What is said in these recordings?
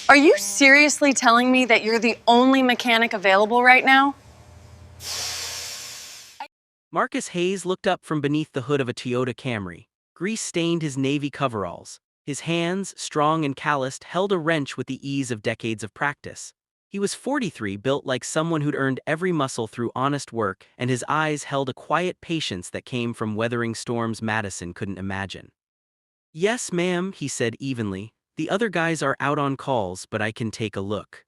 Are you seriously telling me that you're the only mechanic available right now? Marcus Hayes looked up from beneath the hood of a Toyota Camry. Grease stained his navy coveralls. His hands, strong and calloused, held a wrench with the ease of decades of practice. He was 43, built like someone who'd earned every muscle through honest work, and his eyes held a quiet patience that came from weathering storms Madison couldn't imagine. "Yes, ma'am," he said evenly. "The other guys are out on calls, but I can take a look."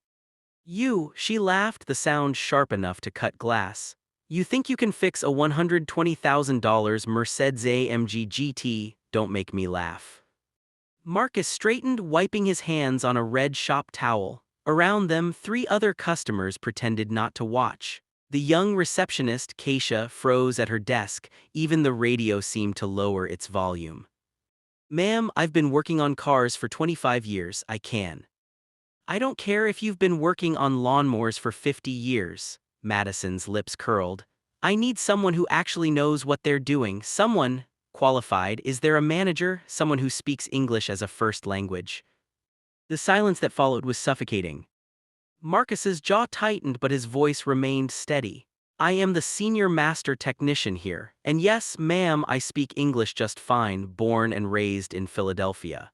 She laughed, the sound sharp enough to cut glass. "You think you can fix a $120,000 Mercedes-AMG GT? Don't make me laugh." Marcus straightened, wiping his hands on a red shop towel. Around them, three other customers pretended not to watch. The young receptionist, Keisha, froze at her desk. Even the radio seemed to lower its volume. "Ma'am, I've been working on cars for 25 years, I can." "I don't care if you've been working on lawnmowers for 50 years, Madison's lips curled. "I need someone who actually knows what they're doing, someone qualified. Is there a manager, someone who speaks English as a first language?" The silence that followed was suffocating. Marcus's jaw tightened, but his voice remained steady. "I am the senior master technician here, and yes, ma'am, I speak English just fine, born and raised in Philadelphia."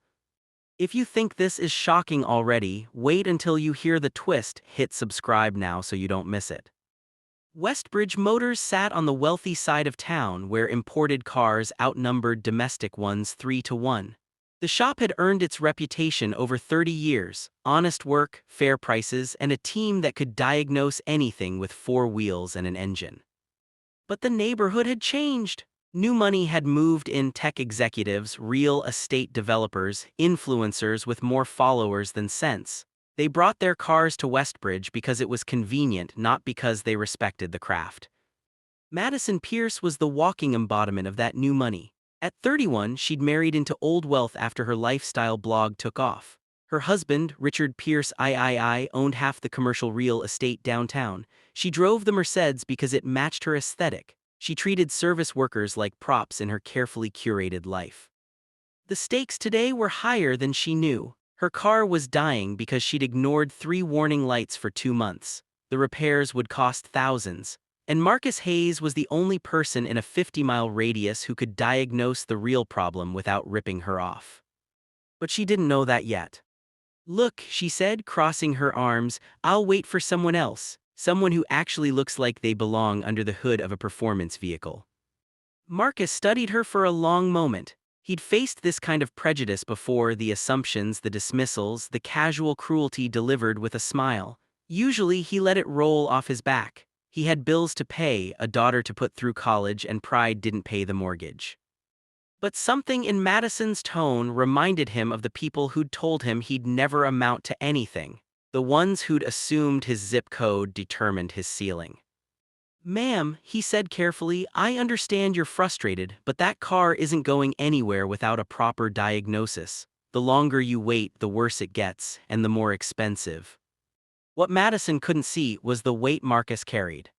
If you think this is shocking already, wait until you hear the twist. Hit subscribe now so you don't miss it. Westbridge Motors sat on the wealthy side of town where imported cars outnumbered domestic ones 3-1. The shop had earned its reputation over 30 years: honest work, fair prices, and a team that could diagnose anything with four wheels and an engine. But the neighborhood had changed. New money had moved in: tech executives, real estate developers, influencers with more followers than sense. They brought their cars to Westbridge because it was convenient, not because they respected the craft. Madison Pierce was the walking embodiment of that new money. At 31, she'd married into old wealth after her lifestyle blog took off. Her husband, Richard Pierce III, owned half the commercial real estate downtown. She drove the Mercedes because it matched her aesthetic. She treated service workers like props in her carefully curated life. The stakes today were higher than she knew. Her car was dying because she'd ignored 3 warning lights for 2 months. The repairs would cost thousands. And Marcus Hayes was the only person in a 50-mile radius who could diagnose the real problem without ripping her off. But she didn't know that yet. "Look," she said, crossing her arms, "I'll wait for someone else, someone who actually looks like they belong under the hood of a performance vehicle." Marcus studied her for a long moment. He'd faced this kind of prejudice before: the assumptions, the dismissals, the casual cruelty delivered with a smile. Usually he let it roll off his back. He had bills to pay, a daughter to put through college, and pride didn't pay the mortgage. But something in Madison's tone reminded him of the people who'd told him he'd never amount to anything. The ones who'd assumed his zip code determined his ceiling. "Ma'am," he said carefully, "I understand you're frustrated, but that car isn't going anywhere without a proper diagnosis. The longer you wait, the worse it gets, and the more expensive." What Madison couldn't see was the weight Marcus carried.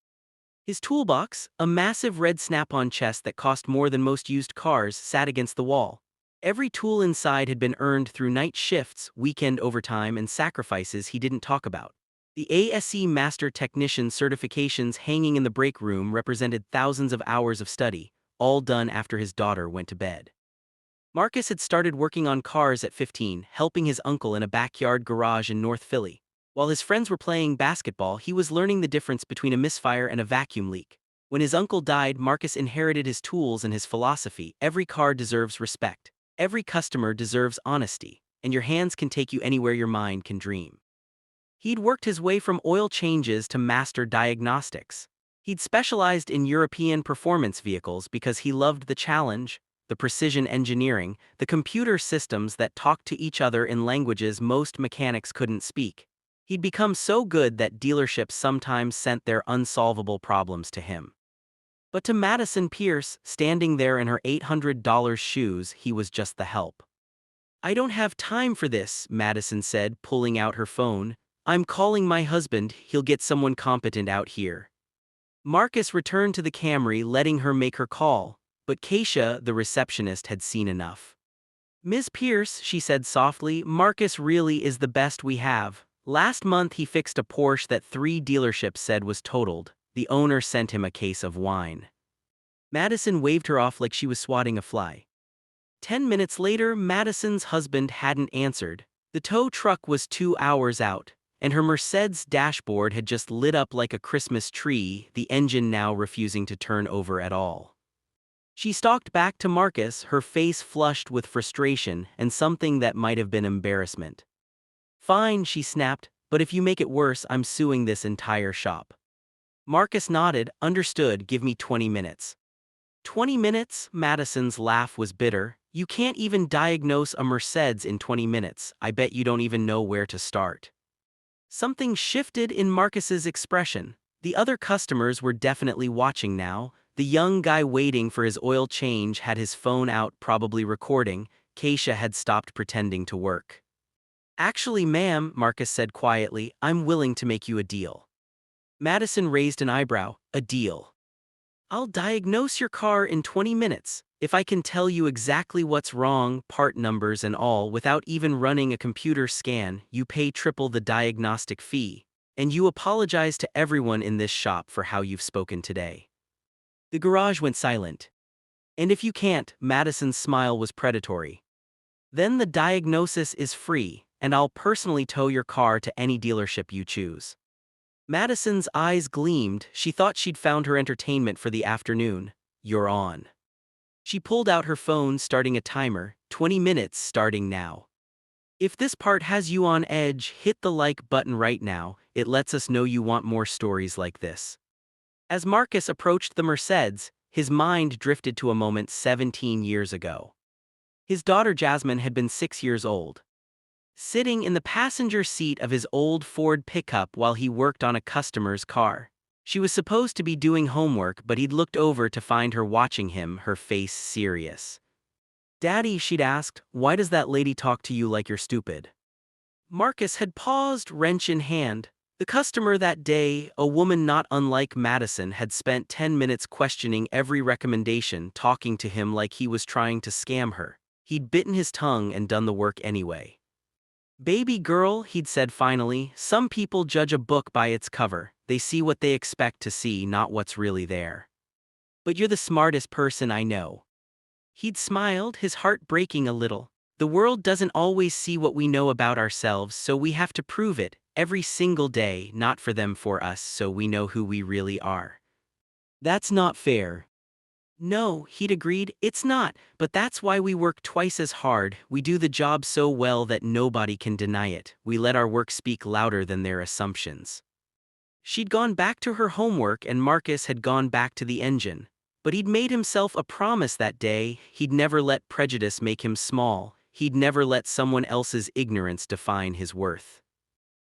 His toolbox, a massive red snap-on chest that cost more than most used cars, sat against the wall. Every tool inside had been earned through night shifts, weekend overtime, and sacrifices he didn't talk about. The ASE Master Technician certifications hanging in the break room represented thousands of hours of study, all done after his daughter went to bed. Marcus had started working on cars at 15, helping his uncle in a backyard garage in North Philly. While his friends were playing basketball, he was learning the difference between a misfire and a vacuum leak. When his uncle died, Marcus inherited his tools and his philosophy: every car deserves respect, every customer deserves honesty, and your hands can take you anywhere your mind can dream. He'd worked his way from oil changes to master diagnostics. He'd specialized in European performance vehicles because he loved the challenge: the precision engineering, the computer systems that talked to each other in languages most mechanics couldn't speak. He'd become so good that dealerships sometimes sent their unsolvable problems to him. But to Madison Pierce, standing there in her $800 shoes, he was just the help. "I don't have time for this," Madison said, pulling out her phone. "I'm calling my husband, he'll get someone competent out here." Marcus returned to the Camry, letting her make her call, but Keisha, the receptionist, had seen enough. Ms. Pierce, she said softly, Marcus really is the best we have. Last month he fixed a Porsche that 3 dealerships said was totaled. The owner sent him a case of wine. Madison waved her off like she was swatting a fly. 10 minutes later, Madison's husband hadn't answered. The tow truck was 2 hours out, and her Mercedes dashboard had just lit up like a Christmas tree, the engine now refusing to turn over at all. She stalked back to Marcus, her face flushed with frustration and something that might have been embarrassment. Fine, she snapped, but if you make it worse, I'm suing this entire shop. Marcus nodded, understood, give me 20 minutes. 20 minutes? Madison's laugh was bitter. You can't even diagnose a Mercedes in 20 minutes. I bet you don't even know where to start. Something shifted in Marcus's expression. The other customers were definitely watching now. The young guy waiting for his oil change had his phone out, probably recording. Keisha had stopped pretending to work. Actually, ma'am, Marcus said quietly, I'm willing to make you a deal. Madison raised an eyebrow. A deal? I'll diagnose your car in 20 minutes. If I can tell you exactly what's wrong, part numbers and all, without even running a computer scan, you pay triple the diagnostic fee. And you apologize to everyone in this shop for how you've spoken today. The garage went silent. And if you can't, Madison's smile was predatory. Then the diagnosis is free, and I'll personally tow your car to any dealership you choose. Madison's eyes gleamed. She thought she'd found her entertainment for the afternoon. You're on. She pulled out her phone, starting a timer, 20 minutes starting now. If this part has you on edge, hit the like button right now. It lets us know you want more stories like this. As Marcus approached the Mercedes, his mind drifted to a moment 17 years ago. His daughter Jasmine had been 6 years old. Sitting in the passenger seat of his old Ford pickup while he worked on a customer's car. She was supposed to be doing homework, but he'd looked over to find her watching him, her face serious. Daddy, she'd asked, why does that lady talk to you like you're stupid? Marcus had paused, wrench in hand. The customer that day, a woman not unlike Madison, had spent 10 minutes questioning every recommendation, talking to him like he was trying to scam her. He'd bitten his tongue and done the work anyway. Baby girl, he'd said finally, some people judge a book by its cover. They see what they expect to see, not what's really there. But you're the smartest person I know. He'd smiled, his heart breaking a little. The world doesn't always see what we know about ourselves, so we have to prove it, every single day, not for them, for us, so we know who we really are. That's not fair. No, he'd agreed, it's not, but that's why we work twice as hard. We do the job so well that nobody can deny it. We let our work speak louder than their assumptions. She'd gone back to her homework and Marcus had gone back to the engine. But he'd made himself a promise that day. He'd never let prejudice make him small. He'd never let someone else's ignorance define his worth.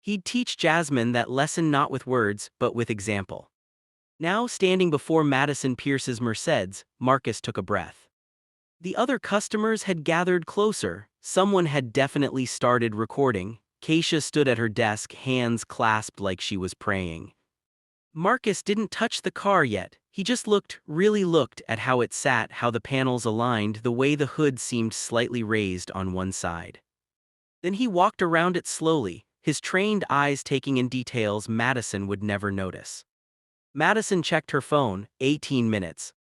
He'd teach Jasmine that lesson not with words, but with example. Now, standing before Madison Pierce's Mercedes, Marcus took a breath. The other customers had gathered closer. Someone had definitely started recording. Keisha stood at her desk, hands clasped like she was praying. Marcus didn't touch the car yet. He just really looked at how it sat, how the panels aligned, the way the hood seemed slightly raised on one side. Then he walked around it slowly, his trained eyes taking in details Madison would never notice. Madison checked her phone, 18 minutes.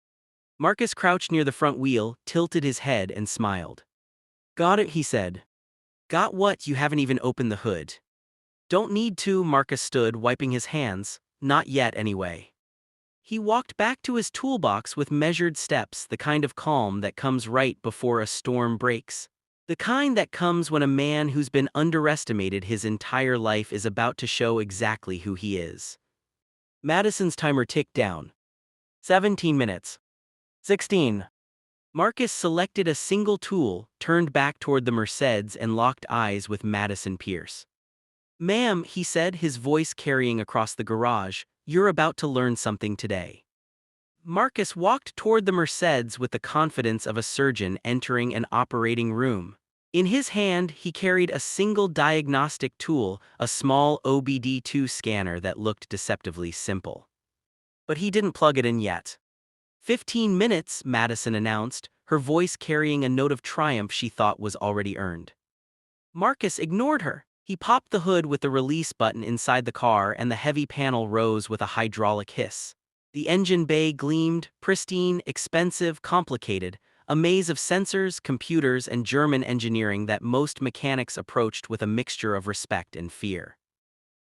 Marcus crouched near the front wheel, tilted his head and smiled. Got it, he said. Got what? You haven't even opened the hood. Don't need to, Marcus stood, wiping his hands. Not yet, anyway. He walked back to his toolbox with measured steps, the kind of calm that comes right before a storm breaks. The kind that comes when a man who's been underestimated his entire life is about to show exactly who he is. Madison's timer ticked down. 17 minutes. 16. Marcus selected a single tool, turned back toward the Mercedes and locked eyes with Madison Pierce. Ma'am, he said, his voice carrying across the garage, you're about to learn something today. Marcus walked toward the Mercedes with the confidence of a surgeon entering an operating room. In his hand, he carried a single diagnostic tool, a small OBD2 scanner that looked deceptively simple. But he didn't plug it in yet. 15 minutes, Madison announced, her voice carrying a note of triumph she thought was already earned. Marcus ignored her. He popped the hood with the release button inside the car and the heavy panel rose with a hydraulic hiss. The engine bay gleamed, pristine, expensive, complicated, a maze of sensors, computers, and German engineering that most mechanics approached with a mixture of respect and fear.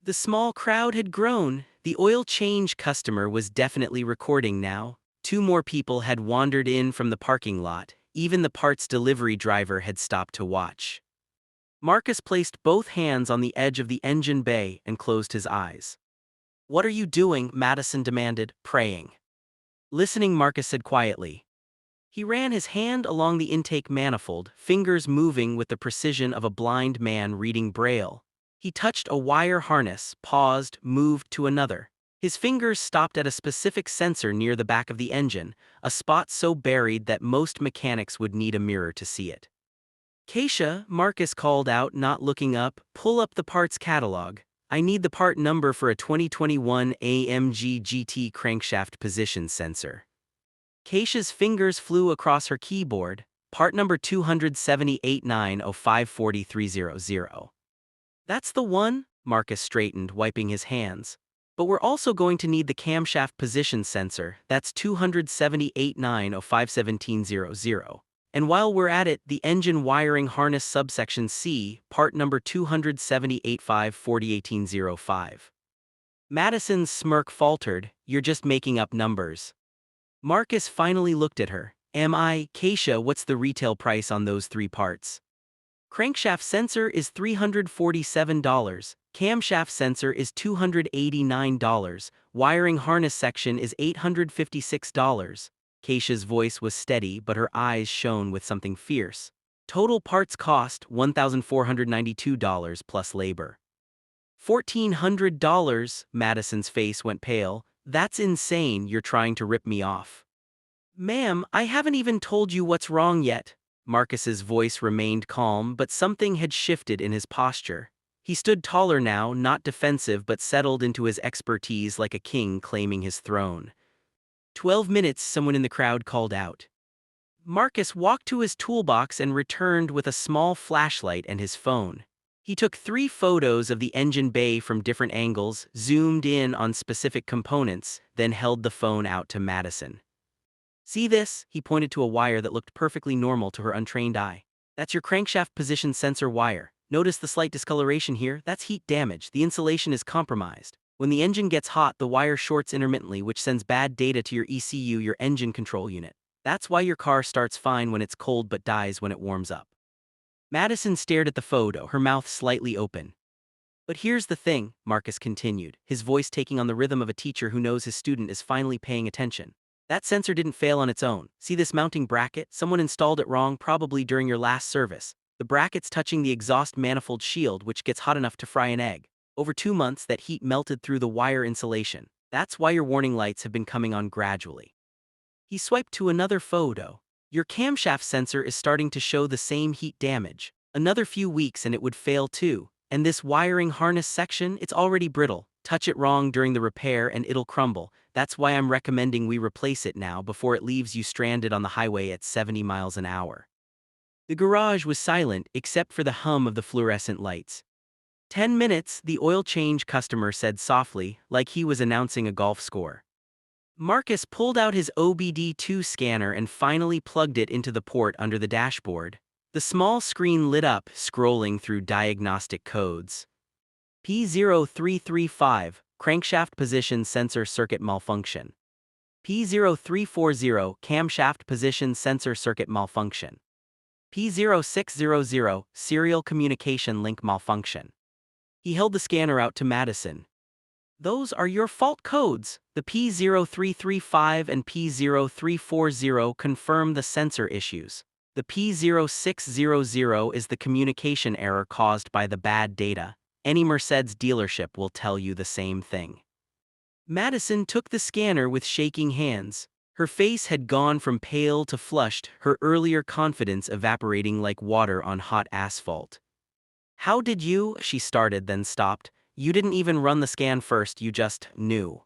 The small crowd had grown. The oil change customer was definitely recording now. 2 more people had wandered in from the parking lot. Even the parts delivery driver had stopped to watch. Marcus placed both hands on the edge of the engine bay and closed his eyes. "What are you doing?" Madison demanded, praying. Listening, Marcus said quietly. He ran his hand along the intake manifold, fingers moving with the precision of a blind man reading Braille. He touched a wire harness, paused, moved to another. His fingers stopped at a specific sensor near the back of the engine, a spot so buried that most mechanics would need a mirror to see it. "Keisha," Marcus called out, not looking up, "pull up the parts catalog. I need the part number for a 2021 AMG GT crankshaft position sensor." Keisha's fingers flew across her keyboard, part number 27890540300. "That's the one," Marcus straightened, wiping his hands. "But we're also going to need the camshaft position sensor, that's 27890511700. And while we're at it, the engine wiring harness subsection C, part number 278541805. Madison's smirk faltered. "You're just making up numbers." Marcus finally looked at her. "Am I? Keisha, what's the retail price on those 3 parts?" "Crankshaft sensor is $347, camshaft sensor is $289, wiring harness section is $856. Keisha's voice was steady, but her eyes shone with something fierce. "Total parts cost $1,492 plus labor." $1,400, Madison's face went pale. "That's insane, you're trying to rip me off." "Ma'am, I haven't even told you what's wrong yet." Marcus's voice remained calm, but something had shifted in his posture. He stood taller now, not defensive but settled into his expertise like a king claiming his throne. 12 minutes, someone in the crowd called out. Marcus walked to his toolbox and returned with a small flashlight and his phone. He took 3 photos of the engine bay from different angles, zoomed in on specific components, then held the phone out to Madison. "See this?" He pointed to a wire that looked perfectly normal to her untrained eye. "That's your crankshaft position sensor wire. Notice the slight discoloration here? That's heat damage. The insulation is compromised. When the engine gets hot, the wire shorts intermittently, which sends bad data to your ECU, your engine control unit. That's why your car starts fine when it's cold but dies when it warms up." Madison stared at the photo, her mouth slightly open. "But here's the thing," Marcus continued, his voice taking on the rhythm of a teacher who knows his student is finally paying attention. "That sensor didn't fail on its own. See this mounting bracket? Someone installed it wrong, probably during your last service. The bracket's touching the exhaust manifold shield, which gets hot enough to fry an egg. Over 2 months, that heat melted through the wire insulation. That's why your warning lights have been coming on gradually." He swiped to another photo. "Your camshaft sensor is starting to show the same heat damage. Another few weeks and it would fail too. And this wiring harness section, it's already brittle. Touch it wrong during the repair and it'll crumble. That's why I'm recommending we replace it now before it leaves you stranded on the highway at 70 miles an hour." The garage was silent except for the hum of the fluorescent lights. 10 minutes, the oil change customer said softly, like he was announcing a golf score. Marcus pulled out his OBD2 scanner and finally plugged it into the port under the dashboard. The small screen lit up, scrolling through diagnostic codes. P0335, crankshaft position sensor circuit malfunction. P0340, camshaft position sensor circuit malfunction. P0600, serial communication link malfunction. He held the scanner out to Madison. "Those are your fault codes. The P0335 and P0340 confirm the sensor issues. The P0600 is the communication error caused by the bad data. Any Mercedes dealership will tell you the same thing." Madison took the scanner with shaking hands. Her face had gone from pale to flushed, her earlier confidence evaporating like water on hot asphalt. "How did you?" she started, then stopped. "You didn't even run the scan first, you just knew."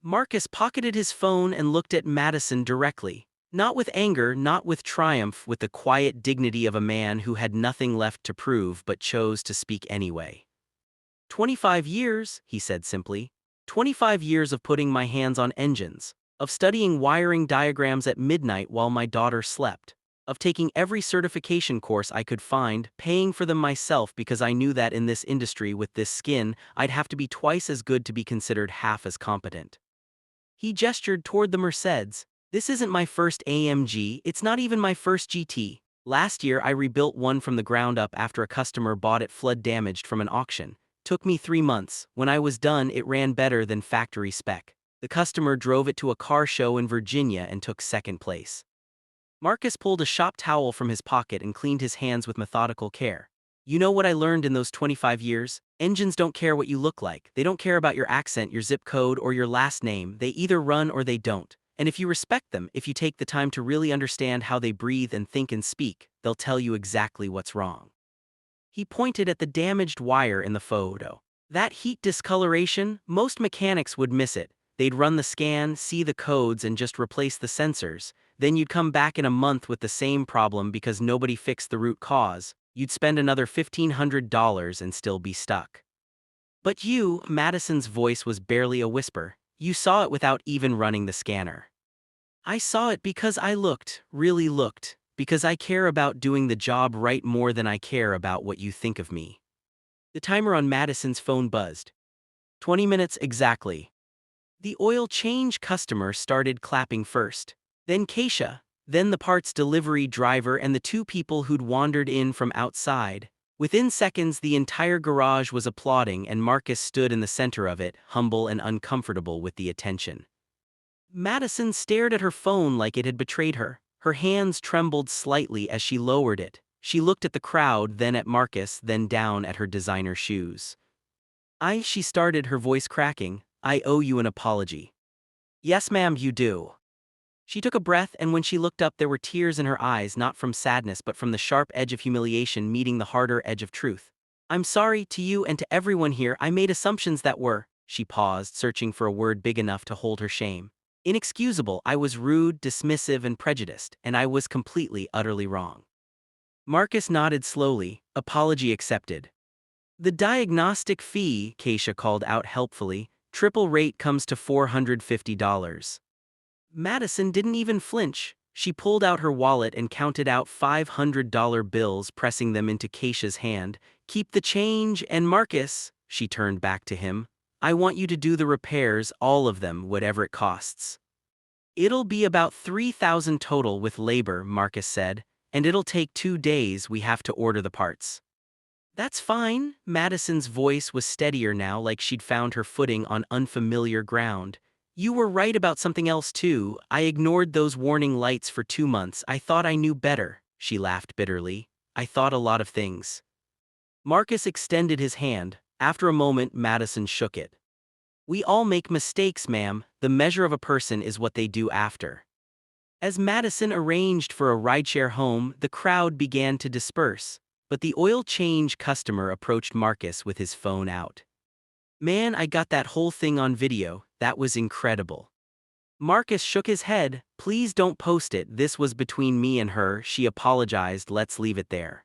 Marcus pocketed his phone and looked at Madison directly. Not with anger, not with triumph, with the quiet dignity of a man who had nothing left to prove but chose to speak anyway. 25 years, he said simply. 25 years of putting my hands on engines, of studying wiring diagrams at midnight while my daughter slept, of taking every certification course I could find, paying for them myself because I knew that in this industry with this skin, I'd have to be twice as good to be considered half as competent. He gestured toward the Mercedes. This isn't my first AMG, it's not even my first GT. Last year I rebuilt one from the ground up after a customer bought it flood damaged from an auction. Took me 3 months. When I was done, it ran better than factory spec. The customer drove it to a car show in Virginia and took second place. Marcus pulled a shop towel from his pocket and cleaned his hands with methodical care. You know what I learned in those 25 years? Engines don't care what you look like. They don't care about your accent, your zip code, or your last name. They either run or they don't. And if you respect them, if you take the time to really understand how they breathe and think and speak, they'll tell you exactly what's wrong. He pointed at the damaged wire in the photo. That heat discoloration, most mechanics would miss it. They'd run the scan, see the codes, and just replace the sensors. Then you'd come back in a month with the same problem because nobody fixed the root cause. You'd spend another $1,500 and still be stuck. But you, Madison's voice was barely a whisper, you saw it without even running the scanner. I saw it because I looked, really looked, because I care about doing the job right more than I care about what you think of me. The timer on Madison's phone buzzed. 20 minutes exactly. The oil change customer started clapping first. Then Keisha, then the parts delivery driver and the 2 people who'd wandered in from outside. Within seconds, the entire garage was applauding and Marcus stood in the center of it, humble and uncomfortable with the attention. Madison stared at her phone like it had betrayed her. Her hands trembled slightly as she lowered it. She looked at the crowd, then at Marcus, then down at her designer shoes. She started, her voice cracking. I owe you an apology. Yes, ma'am, you do. She took a breath, and when she looked up, there were tears in her eyes, not from sadness but from the sharp edge of humiliation meeting the harder edge of truth. I'm sorry to you and to everyone here. I made assumptions that were. She paused, searching for a word big enough to hold her shame. Inexcusable. I was rude, dismissive, and prejudiced, and I was completely, utterly wrong. Marcus nodded slowly. Apology accepted. The diagnostic fee, Keisha called out helpfully, triple rate comes to $450. Madison didn't even flinch. She pulled out her wallet and counted out $500 bills, pressing them into Keisha's hand. Keep the change, and Marcus, she turned back to him, I want you to do the repairs, all of them, whatever it costs. It'll be about $3,000 total with labor, Marcus said, and it'll take 2 days. We have to order the parts. That's fine. Madison's voice was steadier now, like she'd found her footing on unfamiliar ground. You were right about something else too. I ignored those warning lights for 2 months. I thought I knew better, she laughed bitterly. I thought a lot of things. Marcus extended his hand. After a moment, Madison shook it. We all make mistakes, ma'am. The measure of a person is what they do after. As Madison arranged for a rideshare home, the crowd began to disperse, but the oil change customer approached Marcus with his phone out. Man, I got that whole thing on video. That was incredible. Marcus shook his head. Please don't post it. This was between me and her. She apologized. Let's leave it there.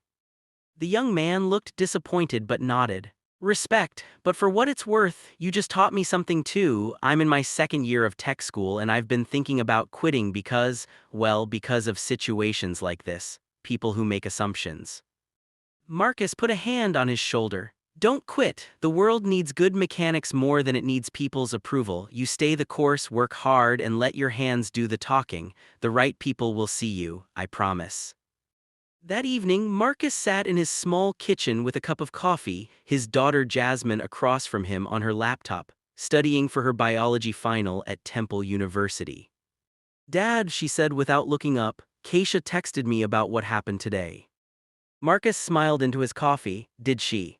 The young man looked disappointed but nodded. Respect, but for what it's worth, you just taught me something too. I'm in my 2nd year of tech school and I've been thinking about quitting because of situations like this, people who make assumptions. Marcus put a hand on his shoulder. Don't quit. The world needs good mechanics more than it needs people's approval. You stay the course, work hard, and let your hands do the talking. The right people will see you, I promise. That evening, Marcus sat in his small kitchen with a cup of coffee, his daughter Jasmine across from him on her laptop, studying for her biology final at Temple University. Dad, she said without looking up, Keisha texted me about what happened today. Marcus smiled into his coffee. Did she?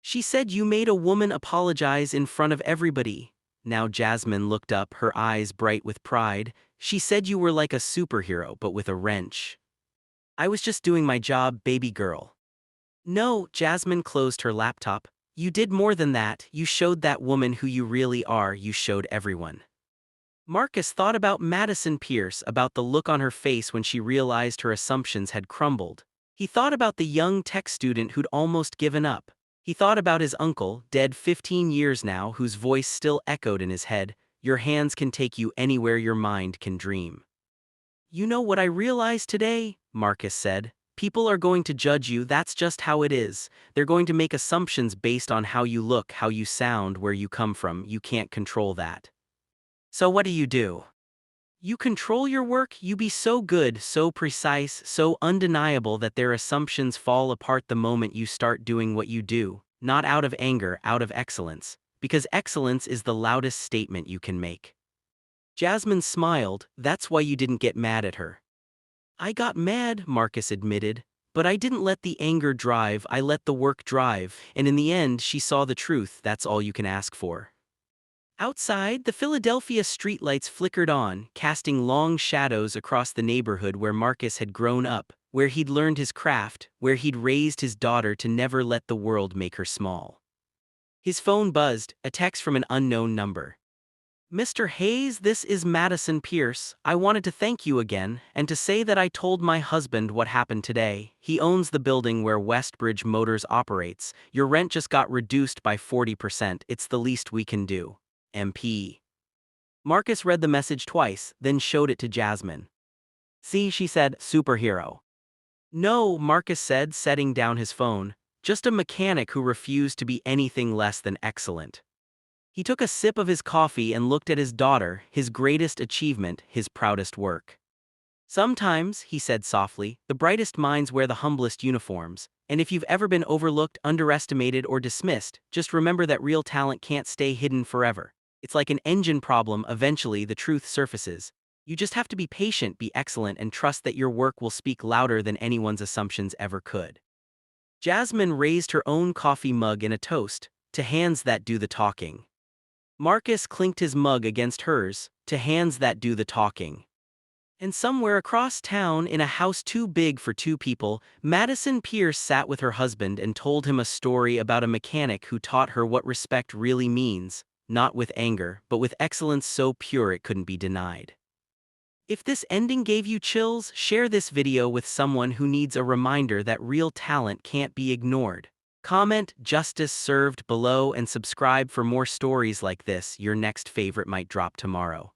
She said you made a woman apologize in front of everybody. Now Jasmine looked up, her eyes bright with pride. She said you were like a superhero but with a wrench. I was just doing my job, baby girl. No, Jasmine closed her laptop. You did more than that. You showed that woman who you really are. You showed everyone. Marcus thought about Madison Pierce, about the look on her face when she realized her assumptions had crumbled. He thought about the young tech student who'd almost given up. He thought about his uncle, dead 15 years now, whose voice still echoed in his head, "Your hands can take you anywhere your mind can dream." "You know what I realized today?" Marcus said. "People are going to judge you, that's just how it is. They're going to make assumptions based on how you look, how you sound, where you come from. You can't control that. So what do? You control your work, you be so good, so precise, so undeniable that their assumptions fall apart the moment you start doing what you do, not out of anger, out of excellence, because excellence is the loudest statement you can make." Jasmine smiled. "That's why you didn't get mad at her." "I got mad," Marcus admitted, "but I didn't let the anger drive, I let the work drive, and in the end she saw the truth. That's all you can ask for." Outside, the Philadelphia streetlights flickered on, casting long shadows across the neighborhood where Marcus had grown up, where he'd learned his craft, where he'd raised his daughter to never let the world make her small. His phone buzzed, a text from an unknown number. "Mr. Hayes, this is Madison Pierce. I wanted to thank you again, and to say that I told my husband what happened today. He owns the building where Westbridge Motors operates. Your rent just got reduced by 40%. It's the least we can do. MP." Marcus read the message twice, then showed it to Jasmine. "See," she said, "superhero." "No," Marcus said, setting down his phone. "Just a mechanic who refused to be anything less than excellent." He took a sip of his coffee and looked at his daughter, his greatest achievement, his proudest work. "Sometimes," he said softly, "the brightest minds wear the humblest uniforms, and if you've ever been overlooked, underestimated, or dismissed, just remember that real talent can't stay hidden forever. It's like an engine problem, eventually the truth surfaces. You just have to be patient, be excellent, and trust that your work will speak louder than anyone's assumptions ever could." Jasmine raised her own coffee mug in a toast, to hands that do the talking. Marcus clinked his mug against hers, to hands that do the talking. And somewhere across town, in a house too big for two people, Madison Pierce sat with her husband and told him a story about a mechanic who taught her what respect really means, not with anger, but with excellence so pure it couldn't be denied. If this ending gave you chills, share this video with someone who needs a reminder that real talent can't be ignored. Comment "Justice Served" below and subscribe for more stories like this. Your next favorite might drop tomorrow.